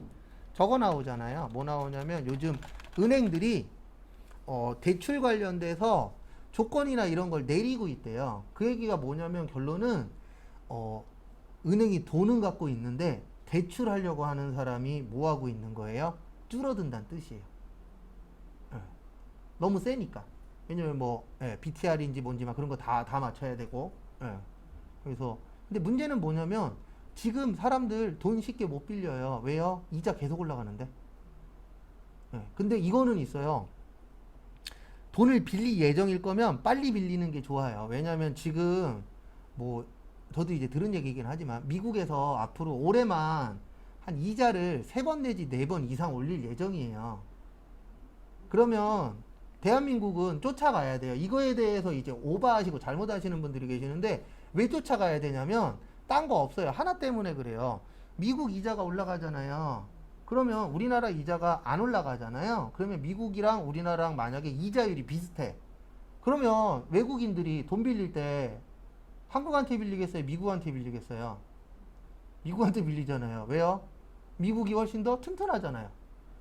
저거 나오잖아요. 뭐 나오냐면 요즘 은행들이 대출 관련돼서 조건이나 이런 걸 내리고 있대요. 그 얘기가 뭐냐면 결론은 은행이 돈은 갖고 있는데 대출하려고 하는 사람이 뭐 하고 있는 거예요? 줄어든다는 뜻이에요. 너무 세니까. 왜냐면 뭐 BTR인지 뭔지 막 그런 거 다 맞춰야 되고. 그래서 근데 문제는 뭐냐면 지금 사람들 돈 쉽게 못 빌려요. 왜요? 이자 계속 올라가는데. 근데 이거는 있어요. 돈을 빌릴 예정일 거면 빨리 빌리는 게 좋아요. 왜냐면 지금 뭐 저도 이제 들은 얘기긴 하지만 미국에서 앞으로 올해만 한 이자를 3번 내지 4번 이상 올릴 예정이에요. 그러면 대한민국은 쫓아가야 돼요. 이거에 대해서 이제 오버하시고 잘못하시는 분들이 계시는데 왜 쫓아가야 되냐면 딴 거 없어요. 하나 때문에 그래요. 미국 이자가 올라가잖아요. 그러면 우리나라 이자가 안 올라가잖아요. 그러면 미국이랑 우리나라랑 만약에 이자율이 비슷해. 그러면 외국인들이 돈 빌릴 때 한국한테 빌리겠어요? 미국한테 빌리겠어요? 미국한테 빌리잖아요. 왜요? 미국이 훨씬 더 튼튼하잖아요.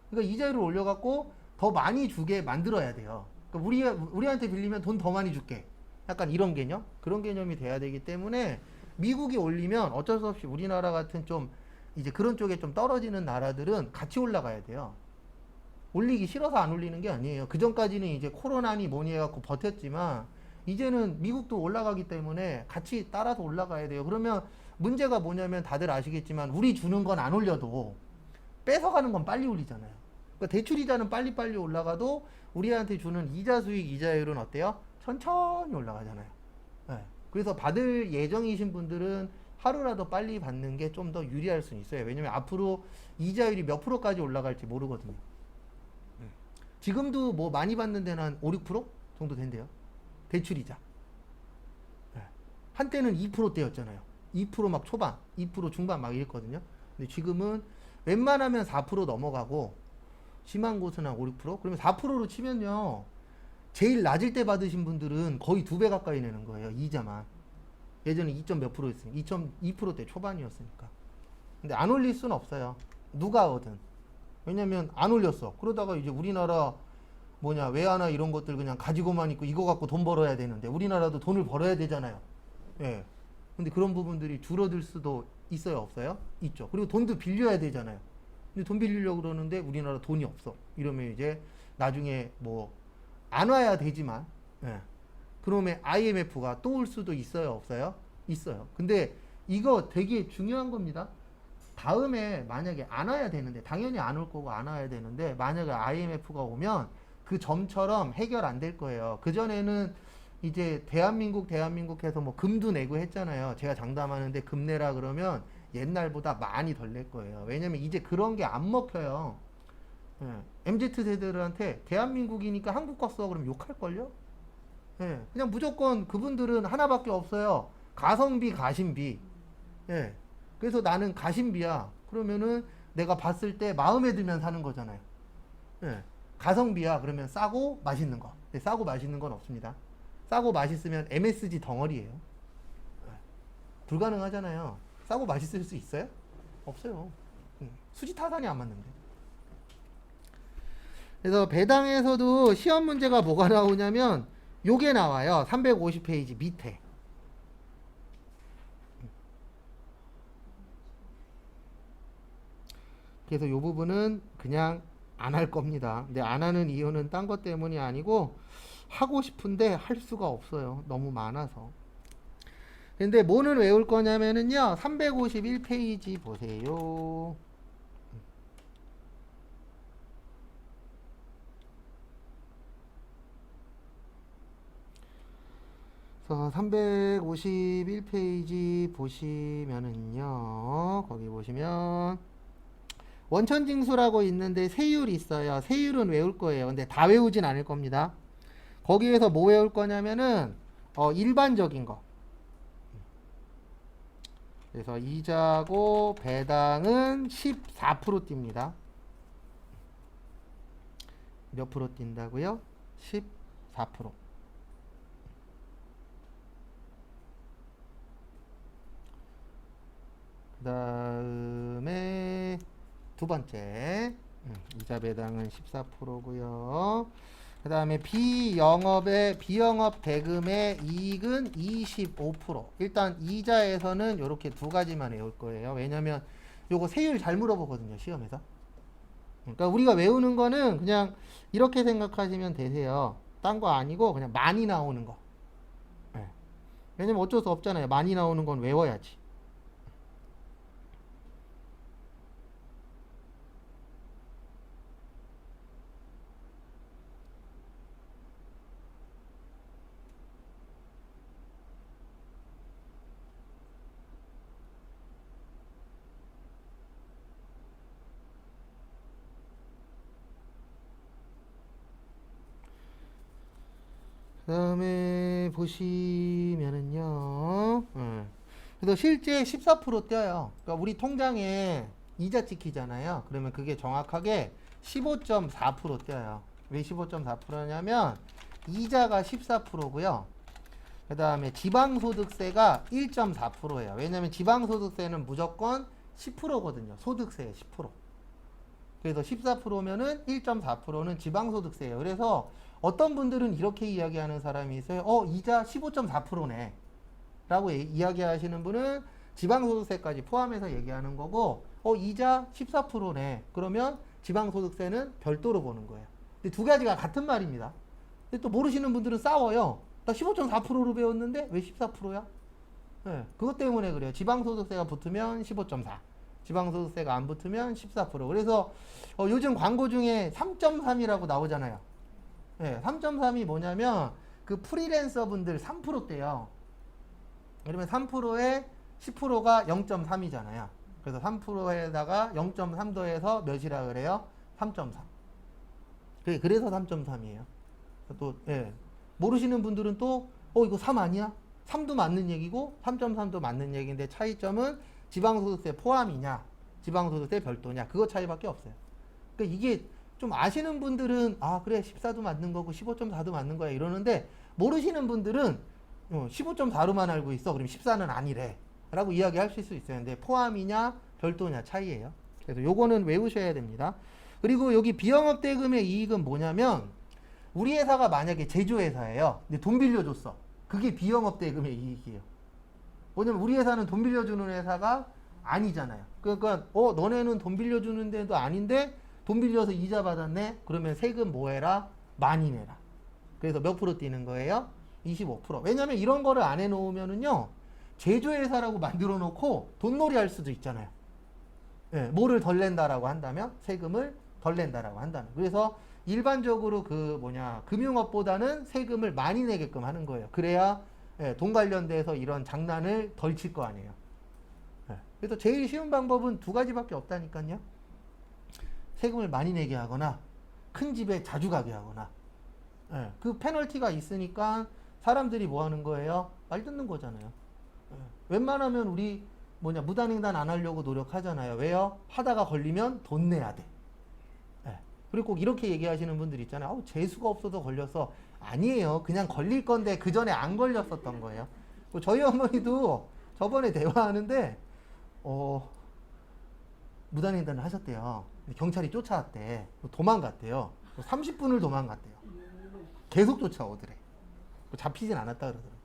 그러니까 이자율을 올려갖고 더 많이 주게 만들어야 돼요. 그러니까 우리한테 빌리면 돈 더 많이 줄게. 약간 이런 개념? 그런 개념이 돼야 되기 때문에 미국이 올리면 어쩔 수 없이 우리나라 같은 좀 이제 그런 쪽에 좀 떨어지는 나라들은 같이 올라가야 돼요. 올리기 싫어서 안 올리는 게 아니에요. 그 전까지는 이제 코로나니 뭐니 해갖고 버텼지만 이제는 미국도 올라가기 때문에 같이 따라서 올라가야 돼요. 그러면 문제가 뭐냐면 다들 아시겠지만 우리 주는 건 안 올려도 뺏어가는 건 빨리 올리잖아요. 그러니까 대출이자는 빨리빨리 올라가도 우리한테 주는 이자 수익 이자율은 어때요? 천천히 올라가잖아요. 네. 그래서 받을 예정이신 분들은 하루라도 빨리 받는 게 좀 더 유리할 수 있어요. 왜냐면 앞으로 이자율이 몇 프로까지 올라갈지 모르거든요. 지금도 뭐 많이 받는 데는 한 5, 6% 정도 된대요. 대출이자. 네. 한때는 2%대였잖아요. 2%막 초반, 2% 중반 막 이랬거든요. 근데 지금은 웬만하면 4% 넘어가고 심한 곳은 한 5, 6%? 그러면 4%로 치면요. 제일 낮을 때 받으신 분들은 거의 2배 가까이 내는 거예요. 이자만. 예전에 2점 몇 프로였으니까. 2.2%대 초반이었으니까. 근데 안 올릴 수는 없어요. 누가 오든. 왜냐면 안 올렸어. 그러다가 이제 우리나라 뭐냐 외화나 이런 것들 그냥 가지고만 있고 이거 갖고 돈 벌어야 되는데 우리나라도 돈을 벌어야 되잖아요. 예. 근데 그런 부분들이 줄어들 수도 있어요, 없어요? 있죠. 그리고 돈도 빌려야 되잖아요. 근데 돈 빌리려고 그러는데 우리나라 돈이 없어. 이러면 이제 나중에 뭐 안 와야 되지만 예. 그러면 IMF가 또 올 수도 있어요, 없어요? 있어요. 근데 이거 되게 중요한 겁니다. 다음에 만약에 안 와야 되는데 당연히 안 올 거고 안 와야 되는데 만약에 IMF가 오면 그 점처럼 해결 안 될 거예요. 그전에는 이제 대한민국에서 뭐 금도 내고 했잖아요. 제가 장담하는데 금 내라 그러면 옛날보다 많이 덜 낼 거예요. 왜냐면 이제 그런 게 안 먹혀요. 예. MZ세대들한테 대한민국이니까 한국 거 써 그러면 욕할걸요? 예. 그냥 무조건 그분들은 하나밖에 없어요. 가성비, 가심비. 예. 그래서 나는 가심비야. 그러면은 내가 봤을 때 마음에 들면 사는 거잖아요. 예. 가성비야. 그러면 싸고 맛있는 거. 근데 싸고 맛있는 건 없습니다. 싸고 맛있으면 MSG 덩어리예요. 예. 불가능하잖아요. 싸고 맛있을 수 있어요? 없어요. 수지타산이 안 맞는데. 그래서 배당에서도 시험 문제가 뭐가 나오냐면 요게 나와요. 350페이지 밑에. 그래서 요 부분은 그냥 안 할 겁니다. 근데 안 하는 이유는 딴 것 때문이 아니고 하고 싶은데 할 수가 없어요. 너무 많아서. 근데 뭐는 외울 거냐면은요. 351페이지 보세요. 그래서 351페이지 보시면은요. 거기 보시면 원천징수라고 있는데 세율이 있어요. 세율은 외울 거예요. 근데 다 외우진 않을 겁니다. 거기에서 뭐 외울 거냐면은 일반적인 거. 그래서 이자고 배당은 14% 띱니다. 몇 프로 뛴다고요? 14%. 그 다음에 두 번째 이자 배당은 14%고요. 그 다음에 비영업 대금의 이익은 25%. 일단 이자에서는 이렇게 두 가지만 외울 거예요. 왜냐면 요거 세율 잘 물어보거든요, 시험에서. 그러니까 우리가 외우는 거는 그냥 이렇게 생각하시면 되세요. 딴 거 아니고 그냥 많이 나오는 거. 네. 왜냐면 어쩔 수 없잖아요. 많이 나오는 건 외워야지. 그 다음에 보시면은요. 그래서 실제 14% 떼요. 그러니까 우리 통장에 이자 찍히잖아요. 그러면 그게 정확하게 15.4% 떼요. 왜 15.4%냐면 이자가 14%고요. 그 다음에 지방소득세가 1.4%예요. 왜냐면 지방소득세는 무조건 10%거든요. 소득세의 10%. 그래서 14%면은 1.4%는 지방소득세예요. 그래서 어떤 분들은 이렇게 이야기하는 사람이 있어요. 이자 15.4%네. 라고 이야기하시는 분은 지방소득세까지 포함해서 얘기하는 거고, 이자 14%네. 그러면 지방소득세는 별도로 보는 거예요. 근데 두 가지가 같은 말입니다. 근데 또 모르시는 분들은 싸워요. 나 15.4%로 배웠는데 왜 14%야? 네, 그것 때문에 그래요. 지방소득세가 붙으면 15.4. 지방소득세가 안 붙으면 14%. 그래서 요즘 광고 중에 3.3이라고 나오잖아요. 네, 3.3이 뭐냐면 그 프리랜서 분들 3%대요. 그러면 3%에 10%가 0.3이잖아요. 그래서 3%에다가 0.3 더해서 몇이라 그래요? 3.3. 그래서 3.3이에요. 또 예. 모르시는 분들은 또 이거 3 아니야? 3도 맞는 얘기고 3.3도 맞는 얘기인데 차이점은 지방소득세 포함이냐 지방소득세 별도냐 그거 차이밖에 없어요. 그러니까 이게 좀 아시는 분들은 그래 14도 맞는 거고 15.4도 맞는 거야 이러는데 모르시는 분들은 15.4로만 알고 있어 그럼 14는 아니래 라고 이야기하실 수 있어요. 근데 포함이냐 별도냐 차이예요. 그래서 요거는 외우셔야 됩니다. 그리고 여기 비영업 대금의 이익은 뭐냐면 우리 회사가 만약에 제조회사예요. 근데 돈 빌려줬어. 그게 비영업 대금의 이익이에요. 왜냐면 우리 회사는 돈 빌려주는 회사가 아니잖아요. 그러니까 너네는 돈 빌려주는 데도 아닌데 돈 빌려서 이자 받았네. 그러면 세금 뭐 해라? 많이 내라. 그래서 몇 프로 뛰는 거예요? 25%. 왜냐면 이런 거를 안 해놓으면은요 제조회사라고 만들어 놓고 돈놀이 할 수도 있잖아요. 예, 뭐를 덜 낸다라고 한다면 세금을 덜 낸다라고 한다면. 그래서 일반적으로 금융업보다는 세금을 많이 내게끔 하는 거예요. 그래야 돈 관련돼서 이런 장난을 덜 칠 거 아니에요. 그래서 제일 쉬운 방법은 두 가지밖에 없다니까요. 세금을 많이 내게 하거나 큰 집에 자주 가게 하거나. 그 페널티가 있으니까 사람들이 뭐 하는 거예요? 말 듣는 거잖아요. 웬만하면 우리 무단횡단 안 하려고 노력하잖아요. 왜요? 하다가 걸리면 돈 내야 돼. 그리고 꼭 이렇게 얘기하시는 분들 있잖아요. 재수가 없어서 걸렸어. 아니에요. 그냥 걸릴 건데 그 전에 안 걸렸었던 거예요. 저희 어머니도 저번에 대화하는데 무단횡단을 하셨대요. 경찰이 쫓아왔대. 도망갔대요. 30분을 도망갔대요. 계속 쫓아오더래. 잡히진 않았다 그러더라고요.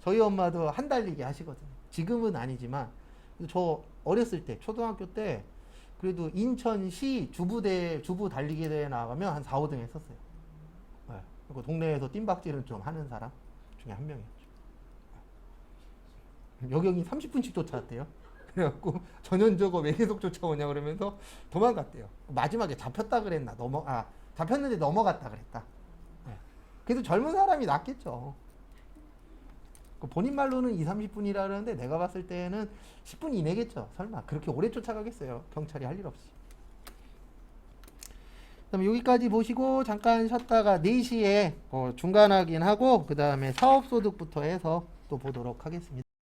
저희 엄마도 한 달리기 하시거든요. 지금은 아니지만 저 어렸을 때 초등학교 때 그래도 인천시 주부 달리기 대회 나가면 한 4, 5등 했었어요. 네. 그리고 동네에서 뜀박질은 좀 하는 사람 중에 한 명이었죠. 여경이 30분씩 쫓아왔대요. 그래갖고 전현저거 왜 계속 쫓아오냐 그러면서 도망갔대요. 마지막에 잡혔다 그랬나 잡혔는데 넘어갔다 그랬다. 네. 그래도 젊은 사람이 낫겠죠. 본인 말로는 2, 30분이라 그러는데 내가 봤을 때는 10분 이내겠죠. 설마 그렇게 오래 쫓아가겠어요. 경찰이 할 일 없이. 그럼 여기까지 보시고 잠깐 쉬었다가 4시에 중간 확인하고 그 다음에 사업소득부터 해서 또 보도록 하겠습니다.